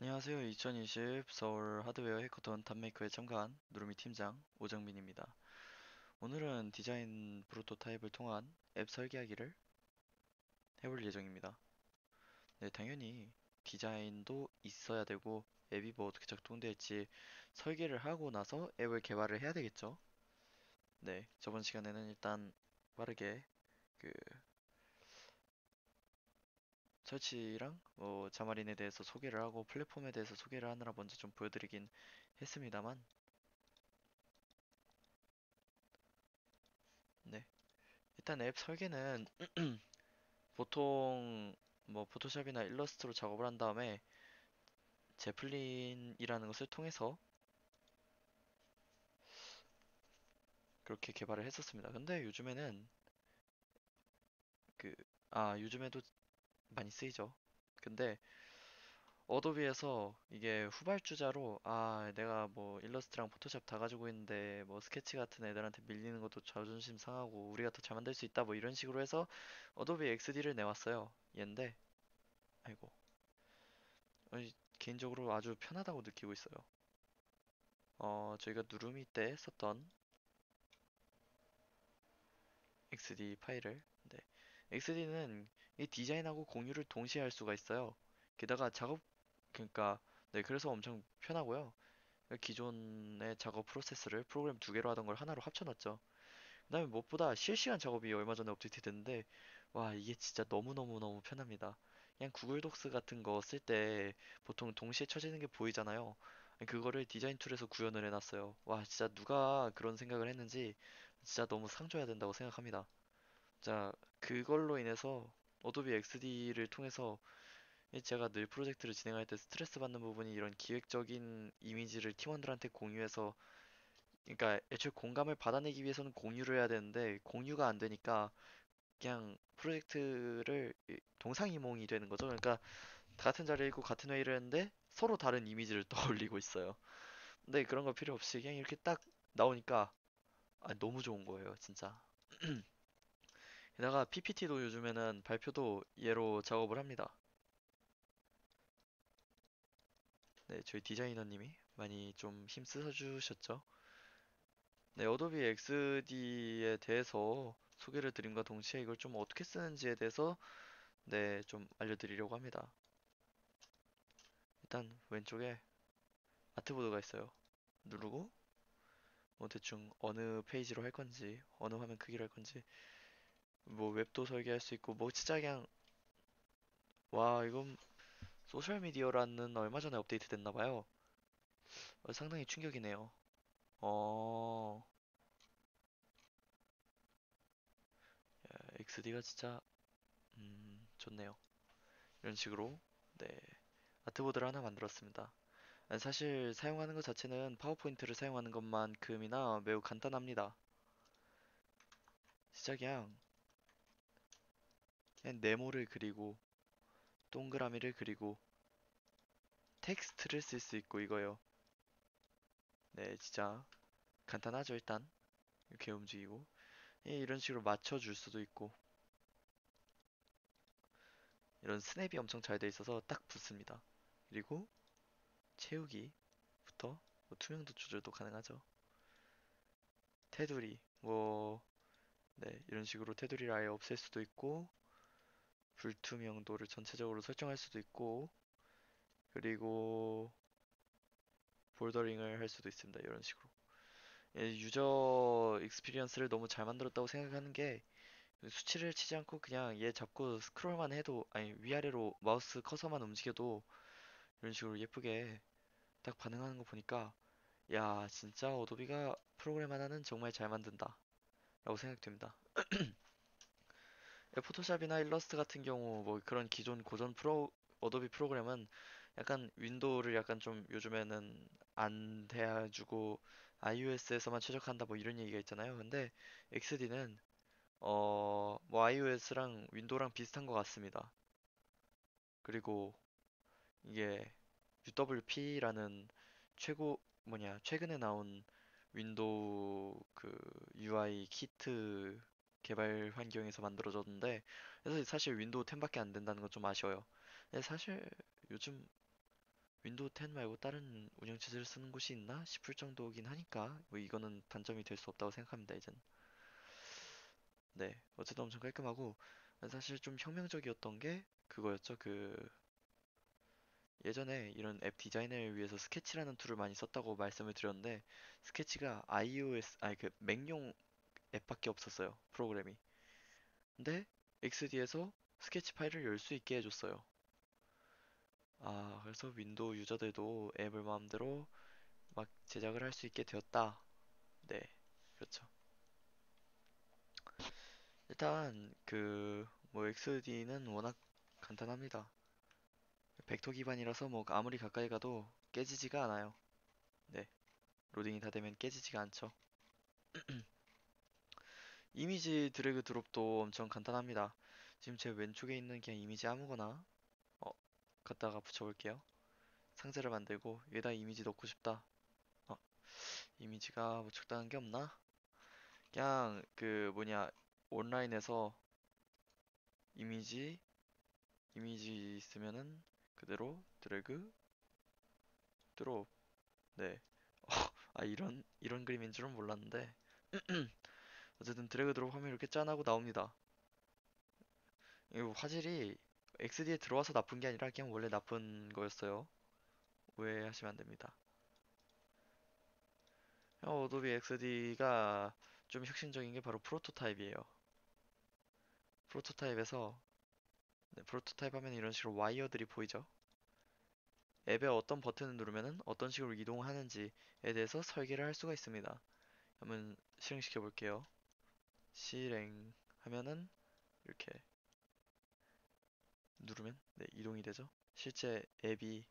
안녕하세요. 2020 서울 하드웨어 해커톤 탑메이커에 참가한 누르미 팀장 오정민입니다. 오늘은 디자인 프로토타입을 통한 앱 설계하기를 해볼 예정입니다. 네, 당연히 디자인도 있어야 되고 앱이 뭐 어떻게 작동될지 설계를 하고 나서 앱을 개발을 해야 되겠죠. 네, 저번 시간에는 일단 빠르게 그 설치랑 뭐 자마린에 대해서 소개를 하고 플랫폼에 대해서 소개를 하느라 먼저 좀 보여드리긴 했습니다만, 네, 일단 앱 설계는 보통 뭐 포토샵이나 일러스트로 작업을 한 다음에 제플린이라는 것을 통해서 그렇게 개발을 했었습니다. 근데 요즘에는 그, 요즘에도 많이 쓰이죠. 근데 어도비에서 이게 후발주자로 내가 뭐 일러스트랑 포토샵 다 가지고 있는데 뭐 스케치 같은 애들한테 밀리는 것도 자존심 상하고 우리가 더 잘 만들 수 있다 뭐 이런 식으로 해서 어도비 XD를 내왔어요. 얘인데 아이고, 개인적으로 아주 편하다고 느끼고 있어요. 저희가 누르미 때 썼던 XD 파일을, 네. XD는 이 디자인하고 공유를 동시에 할 수가 있어요. 게다가 그러니까, 네, 그래서 엄청 편하고요. 기존의 작업 프로세스를 프로그램 두 개로 하던 걸 하나로 합쳐놨죠. 그다음에 무엇보다 실시간 작업이 얼마 전에 업데이트 됐는데, 와, 이게 진짜 너무너무너무 편합니다. 그냥 구글 독스 같은 거 쓸 때 보통 동시에 쳐지는 게 보이잖아요. 그거를 디자인 툴에서 구현을 해놨어요. 와, 진짜 누가 그런 생각을 했는지 진짜 너무 상 줘야 된다고 생각합니다. 자, 그걸로 인해서 어도비 XD를 통해서 제가 늘 프로젝트를 진행할 때 스트레스 받는 부분이 이런 기획적인 이미지를 팀원들한테 공유해서, 그러니까 애초에 공감을 받아내기 위해서는 공유를 해야 되는데 공유가 안 되니까 그냥 프로젝트를 동상이몽이 되는 거죠. 그러니까 같은 자리에 있고 같은 회의를 했는데 서로 다른 이미지를 떠올리고 있어요. 근데 그런 거 필요 없이 그냥 이렇게 딱 나오니까 너무 좋은 거예요, 진짜. 게다가 PPT도 요즘에는 발표도 얘로 작업을 합니다. 네, 저희 디자이너님이 많이 좀 힘써 주셨죠. 네, 어도비 XD에 대해서 소개를 드림과 동시에 이걸 좀 어떻게 쓰는지에 대해서 네, 좀 알려드리려고 합니다. 일단 왼쪽에 아트보드가 있어요. 누르고 뭐 대충 어느 페이지로 할 건지, 어느 화면 크기로 할 건지, 뭐 웹도 설계할 수 있고, 뭐 진짜 그냥 와, 이건 소셜미디어라는 얼마 전에 업데이트 됐나 봐요. 상당히 충격이네요. 어, XD가 진짜 좋네요. 이런 식으로 네, 아트보드를 하나 만들었습니다. 사실 사용하는 것 자체는 파워포인트를 사용하는 것만큼이나 매우 간단합니다. 진짜 그냥 네모를 그리고 동그라미를 그리고 텍스트를 쓸 수 있고 이거요. 네, 진짜 간단하죠, 일단. 이렇게 움직이고. 이런 식으로 맞춰줄 수도 있고. 이런 스냅이 엄청 잘 돼 있어서 딱 붙습니다. 그리고 채우기부터 뭐 투명도 조절도 가능하죠. 테두리, 뭐, 네, 이런 식으로 테두리를 아예 없앨 수도 있고, 불투명도를 전체적으로 설정할 수도 있고, 그리고 볼더링을 할 수도 있습니다. 이런 식으로. 유저 익스피리언스를 너무 잘 만들었다고 생각하는 게 수치를 치지 않고 그냥 얘 잡고 스크롤만 해도, 아니 위아래로 마우스 커서만 움직여도 이런 식으로 예쁘게 딱 반응하는 거 보니까 야, 진짜 어도비가 프로그램 하나는 정말 잘 만든다 라고 생각됩니다. 포토샵이나 일러스트 같은 경우 뭐 그런 기존 고전 어도비 프로그램은 약간 윈도우를 약간 좀 요즘에는 안 대해주고 iOS에서만 최적화한다 뭐 이런 얘기가 있잖아요. 근데 XD는 뭐 iOS랑 윈도우랑 비슷한 것 같습니다. 그리고 이게 UWP라는 최근에 나온 윈도우 그 UI 키트 개발 환경에서 만들어졌는데, 그래서 사실 윈도우 10밖에 안 된다는 건 좀 아쉬워요. 근데 사실 요즘 윈도우 10 말고 다른 운영체제를 쓰는 곳이 있나 싶을 정도긴 하니까 뭐 이거는 단점이 될 수 없다고 생각합니다, 이젠. 네, 어쨌든 엄청 깔끔하고 사실 좀 혁명적이었던 게 그거였죠. 그 예전에 이런 앱 디자인을 위해서 스케치라는 툴을 많이 썼다고 말씀을 드렸는데 스케치가 iOS 아니 그 맥용 앱밖에 없었어요. 프로그램이. 근데 XD에서 스케치 파일을 열 수 있게 해줬어요. 아, 그래서 윈도우 유저들도 앱을 마음대로 막 제작을 할 수 있게 되었다. 네, 그렇죠. 일단 그 뭐 XD는 워낙 간단합니다. 벡터 기반이라서 뭐 아무리 가까이 가도 깨지지가 않아요. 네, 로딩이 다 되면 깨지지가 않죠. 이미지 드래그 드롭도 엄청 간단합니다. 지금 제 왼쪽에 있는 그냥 이미지 아무거나 어, 갖다가 붙여볼게요. 상자를 만들고 여기다 이미지 넣고 싶다. 어, 이미지가 뭐 적당한 게 없나? 그냥 그 뭐냐 온라인에서 이미지 이미지 있으면은 그대로 드래그 드롭. 네. 아 이런 그림인 줄은 몰랐는데 어쨌든 드래그 드롭 하면 이렇게 짠하고 나옵니다. 이거 화질이 XD에 들어와서 나쁜 게 아니라 그냥 원래 나쁜 거였어요. 오해하시면 안 됩니다. 어도비 XD가 좀 혁신적인 게 바로 프로토타입이에요. 프로토타입에서 네, 프로토타입 하면 이런 식으로 와이어들이 보이죠? 앱에 어떤 버튼을 누르면은 어떤 식으로 이동하는지에 대해서 설계를 할 수가 있습니다. 한번 실행시켜 볼게요. 실행하면은 이렇게 누르면 네, 이동이 되죠. 실제 앱이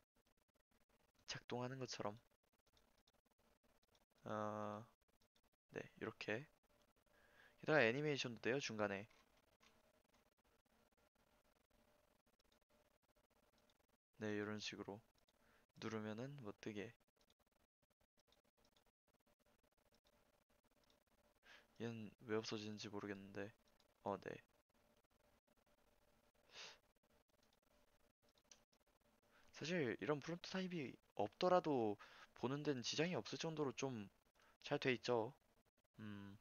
작동하는 것처럼 어, 네, 이렇게 게다가 애니메이션도 돼요, 중간에. 네, 이런 식으로 누르면은 뭐 뜨게. 얘는 왜 없어지는지 모르겠는데. 네. 사실 이런 프로토타입이 없더라도 보는 데는 지장이 없을 정도로 좀 잘 돼 있죠. 음,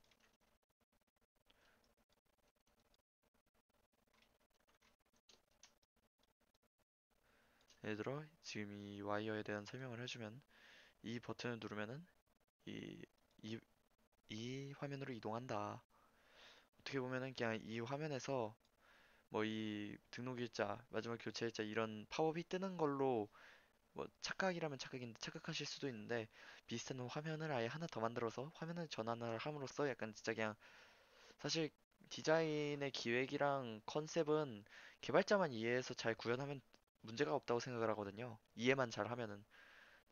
예를 들어 지금 이 와이어에 대한 설명을 해주면 이 버튼을 누르면은 이, 이, 이 화면으로 이동한다. 어떻게 보면은 그냥 이 화면에서 뭐 이 등록일자, 마지막 교체일자 이런 팝업이 뜨는 걸로 뭐 착각이라면 착각인데 착각하실 수도 있는데 비슷한 화면을 아예 하나 더 만들어서 화면을 전환을 함으로써 약간 진짜 그냥 사실 디자인의 기획이랑 컨셉은 개발자만 이해해서 잘 구현하면 문제가 없다고 생각을 하거든요. 이해만 잘 하면은.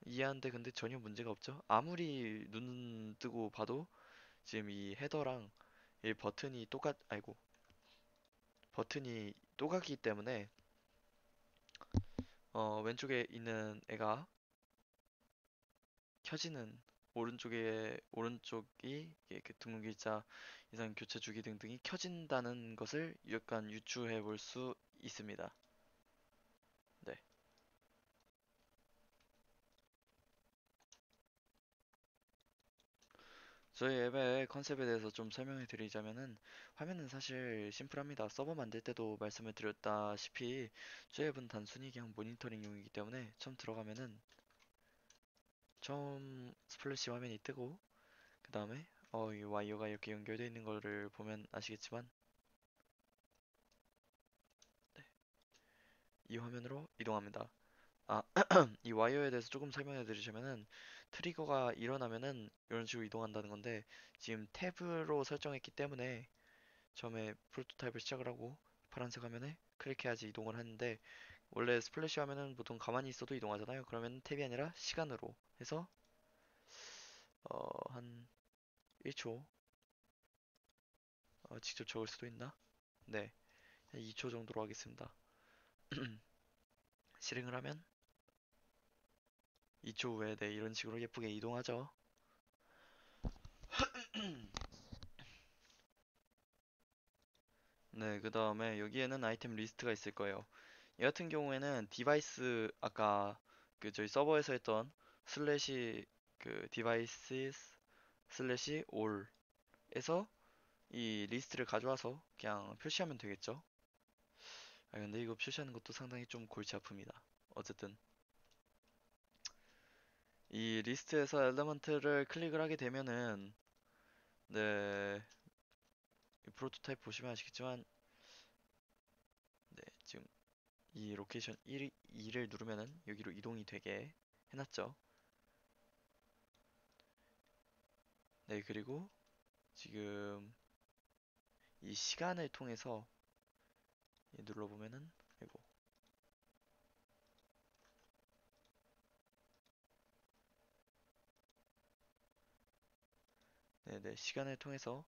이해하는데 근데 전혀 문제가 없죠. 아무리 눈 뜨고 봐도 지금 이 헤더랑 이 버튼이 아이고, 버튼이 또각이기 때문에 왼쪽에 있는 애가 켜지는 오른쪽이 이게 그 등록일자 이상 교체 주기 등등이 켜진다는 것을 약간 유추해 볼 수 있습니다. 네. 저희 앱의 컨셉에 대해서 좀 설명해 드리자면은 화면은 사실 심플합니다. 서버 만들 때도 말씀을 드렸다시피 저희 앱은 단순히 그냥 모니터링용이기 때문에 처음 들어가면은 처음 스플래시 화면이 뜨고 그 다음에 이 와이어가 이렇게 연결되어 있는 거를 보면 아시겠지만 네, 이 화면으로 이동합니다. 아, 이 와이어에 대해서 조금 설명해 드리자면은 트리거가 일어나면은 이런 식으로 이동한다는 건데 지금 탭으로 설정했기 때문에 처음에 프로토타입을 시작을 하고 파란색 화면에 클릭해야지 이동을 하는데 원래 스플래시 화면은 보통 가만히 있어도 이동하잖아요. 그러면 탭이 아니라 시간으로 해서 한 1초 직접 적을 수도 있나? 네, 2초 정도로 하겠습니다. 실행을 하면 2초 후에 네, 이런 식으로 예쁘게 이동하죠. 네, 그 다음에 여기에는 아이템 리스트가 있을 거예요. 이 같은 경우에는 디바이스 아까 그 저희 서버에서 했던 슬래시 그 devices 슬래시 all에서 이 리스트를 가져와서 그냥 표시하면 되겠죠? 아 근데 이거 표시하는 것도 상당히 좀 골치 아픕니다. 어쨌든 이 리스트에서 엘리먼트를 클릭을 하게 되면은 네, 이 프로토타입 보시면 아시겠지만 네, 지금 이 로케이션 2를 누르면은 여기로 이동이 되게 해놨죠. 네, 그리고 지금 이 시간을 통해서 눌러보면은 이거 네네 시간을 통해서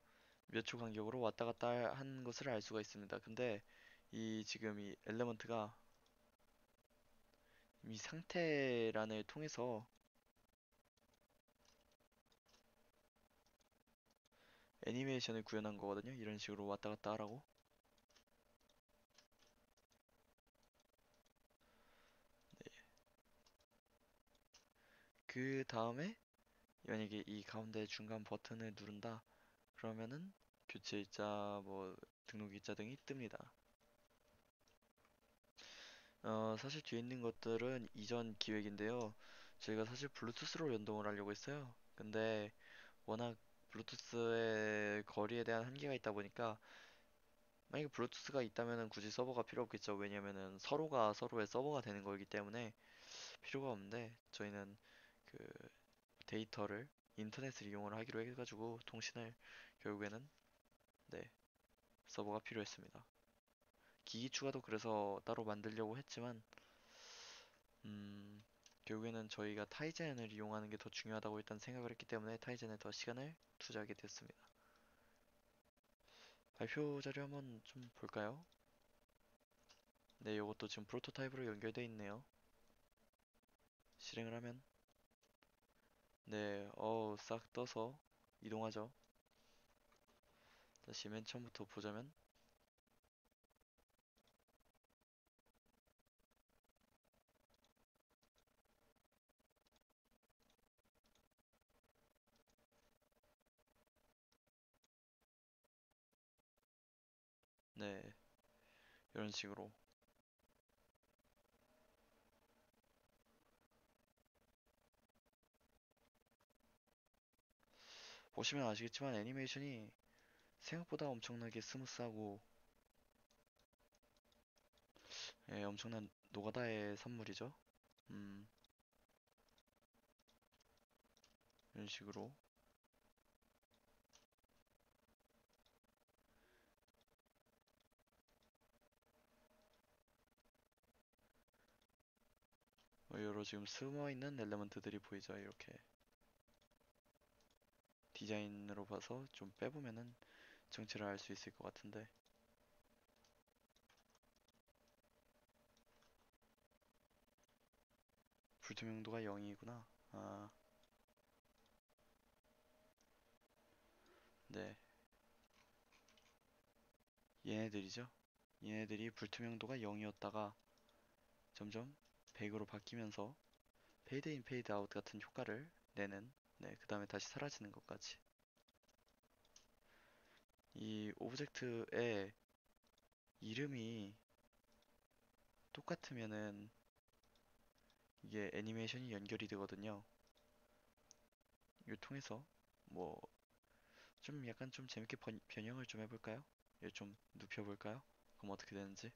몇 초 간격으로 왔다 갔다 한 것을 알 수가 있습니다. 근데 이 지금 이 엘리먼트가 이 상태란을 통해서 애니메이션을 구현한 거거든요. 이런 식으로 왔다 갔다 하라고. 그 다음에 만약에 이 가운데 중간 버튼을 누른다 그러면은 교체일자 뭐 등록일자 등이 뜹니다. 사실 뒤에 있는 것들은 이전 기획인데요. 저희가 사실 블루투스로 연동을 하려고 했어요. 근데 워낙 블루투스의 거리에 대한 한계가 있다 보니까 만약에 블루투스가 있다면은 굳이 서버가 필요 없겠죠. 왜냐면은 서로가 서로의 서버가 되는 거기 때문에 필요가 없는데 저희는 그 데이터를 인터넷을 이용을 하기로 해가지고 통신을 결국에는 네 서버가 필요했습니다. 기기 추가도 그래서 따로 만들려고 했지만 결국에는 저희가 타이젠을 이용하는 게 더 중요하다고 일단 생각을 했기 때문에 타이젠에 더 시간을 투자하게 됐습니다. 발표 자료 한번 좀 볼까요? 네, 이것도 지금 프로토타입으로 연결되어 있네요. 실행을 하면 네, 싹 떠서 이동하죠. 다시 맨 처음부터 보자면 네, 이런 식으로 보시면 아시겠지만 애니메이션이 생각보다 엄청나게 스무스하고 예, 엄청난 노가다의 산물이죠. 음, 이런 식으로 여러 지금 숨어 있는 엘리먼트들이 보이죠. 이렇게 디자인으로 봐서 좀 빼보면은 정체를 알 수 있을 것 같은데 불투명도가 0이구나. 아, 네, 얘네들이죠. 얘네들이 불투명도가 0이었다가 점점 100으로 바뀌면서 페이드 인 페이드 아웃 같은 효과를 내는 네, 그 다음에 다시 사라지는 것까지 이 오브젝트의 이름이 똑같으면은 이게 애니메이션이 연결이 되거든요. 이걸 통해서 뭐 좀 약간 좀 재밌게 변형을 좀 해볼까요? 이걸 좀 눕혀볼까요? 그럼 어떻게 되는지.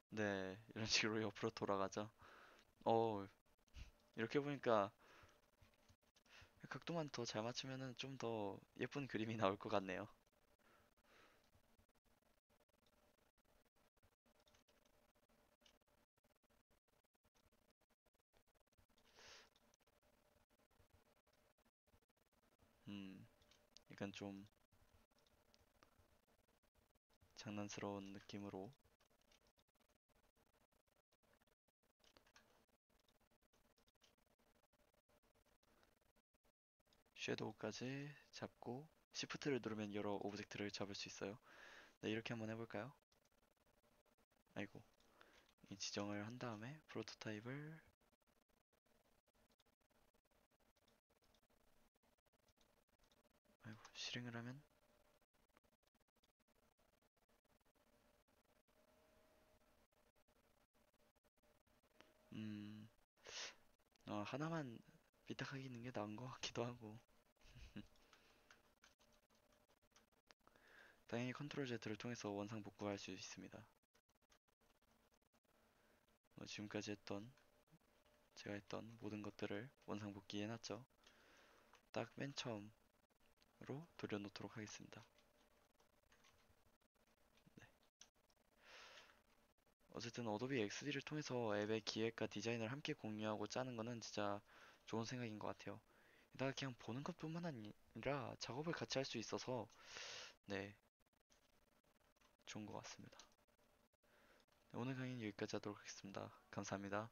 네, 이런 식으로 옆으로 돌아가죠. 어, 이렇게 보니까 각도만 더 잘 맞추면은 좀 더 예쁜 그림이 나올 것 같네요. 음, 약간 좀 장난스러운 느낌으로 섀도우까지 잡고 Shift를 누르면 여러 오브젝트를 잡을 수 있어요. 네, 이렇게 한번 해볼까요? 아이고, 이 지정을 한 다음에 프로토타입을 아이고, 실행을 하면 음, 하나만 삐딱하게 있는 게 나은 것 같기도 하고 당연히 컨트롤 Z를 통해서 원상 복구할 수 있습니다. 지금까지 제가 했던 모든 것들을 원상 복귀해놨죠. 딱 맨 처음으로 돌려놓도록 하겠습니다. 네. 어쨌든 어도비 XD를 통해서 앱의 기획과 디자인을 함께 공유하고 짜는 거는 진짜 좋은 생각인 것 같아요. 게다가 그냥 보는 것뿐만 아니라 작업을 같이 할 수 있어서 네, 좋은 것 같습니다. 네, 오늘 강의는 여기까지 하도록 하겠습니다. 감사합니다.